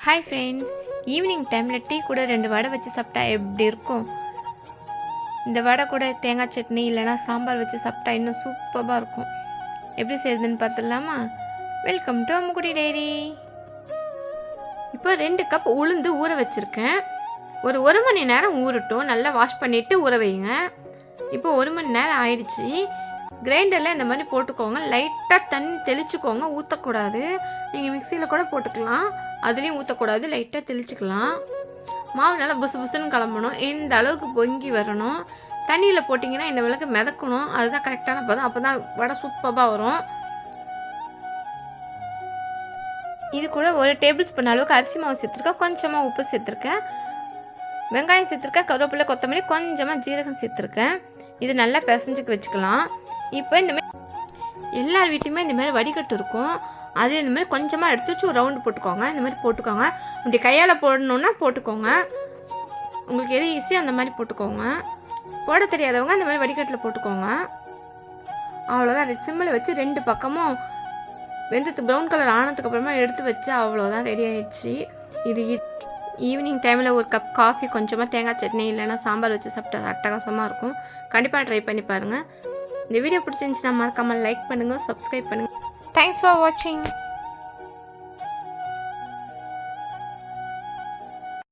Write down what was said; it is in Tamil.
ஹாய் ஃப்ரெண்ட்ஸ், ஈவினிங் டைமில் டீ கூட 2 வடை வச்சு சாப்பிட்டா எப்படி இருக்கும்? இந்த வடை கூட தேங்காய் சட்னி இல்லைனா சாம்பார் வச்சு சாப்பிட்டா இன்னும் சூப்பராக இருக்கும். எப்படி செய்யுதுன்னு பார்த்துடலாமா? Welcome to Ammukutty diary. இப்போ 2 கப் உளுந்து ஊற வச்சுருக்கேன். ஒரு மணி நேரம் ஊறட்டும். நல்லா வாஷ் பண்ணிவிட்டு ஊற வைங்க. இப்போ 1 மணி நேரம் ஆயிடுச்சு. கிரைண்டரில் இந்த மாதிரி போட்டுக்கோங்க. லைட்டாக தண்ணி தெளிச்சுக்கோங்க, ஊற்றக்கூடாது. நீங்கள் மிக்சியில் கூட போட்டுக்கலாம், அதுலேயும் ஊற்றக்கூடாது, லைட்டாக தெளிச்சுக்கலாம். மாவு நல்லா புசு புசுன்னு கிளம்பணும். இந்த அளவுக்கு பொங்கி வரணும். தண்ணியில் போட்டிங்கன்னா இந்த விளக்கு மிதக்கணும். அதுதான் கரெக்டான பதம். அப்போ தான் வடை சூப்பராக வரும். இது கூட 1 டேபிள் ஸ்பூன் அளவுக்கு அரிசி மாவு சேர்த்துருக்கேன், கொஞ்சமாக உப்பு சேர்த்துருக்கேன், வெங்காயம் சேர்த்துருக்கேன், கருவேப்பிலை, கொத்தமல்லி, கொஞ்சமாக ஜீரகம் சேர்த்துருக்கேன். இது நல்லா பிசைஞ்சுக்கு வச்சுக்கலாம். இப்போ இந்தமாதிரி எல்லார் வீட்லையுமே இந்தமாதிரி வடிகட்டு இருக்கும். அது இந்தமாதிரி கொஞ்சமாக எடுத்து வச்சு ஒரு ரவுண்டு போட்டுக்கோங்க. இந்த மாதிரி போட்டுக்கோங்க. அப்படி கையால் போடணுன்னா போட்டுக்கோங்க. உங்களுக்கு எது ஈஸியாக அந்த மாதிரி போட்டுக்கோங்க. போட தெரியாதவங்க இந்த மாதிரி வடிகட்டில் போட்டுக்கோங்க. அவ்வளோதான். சிம்மில் வச்சு 2 பக்கமும் வெந்தது ப்ரௌன் கலர் ஆனதுக்கப்புறமா எடுத்து வச்சு அவ்வளோதான், ரெடி ஆகிடுச்சு. இது ஈவினிங் டைமில் 1 கப் காஃபி, கொஞ்சமாக தேங்காய் சட்னி இல்லைனா சாம்பார் வச்சு சாப்பிட்டா அட்டகாசமாக இருக்கும். கண்டிப்பாக ட்ரை பண்ணி பாருங்கள். இந்த வீடியோ பிடிச்சிருந்துச்சுன்னா மறக்காமல் லைக் பண்ணுங்கள், சப்ஸ்கிரைப் பண்ணுங்கள். தேங்க்ஸ் ஃபார் வாட்சிங்.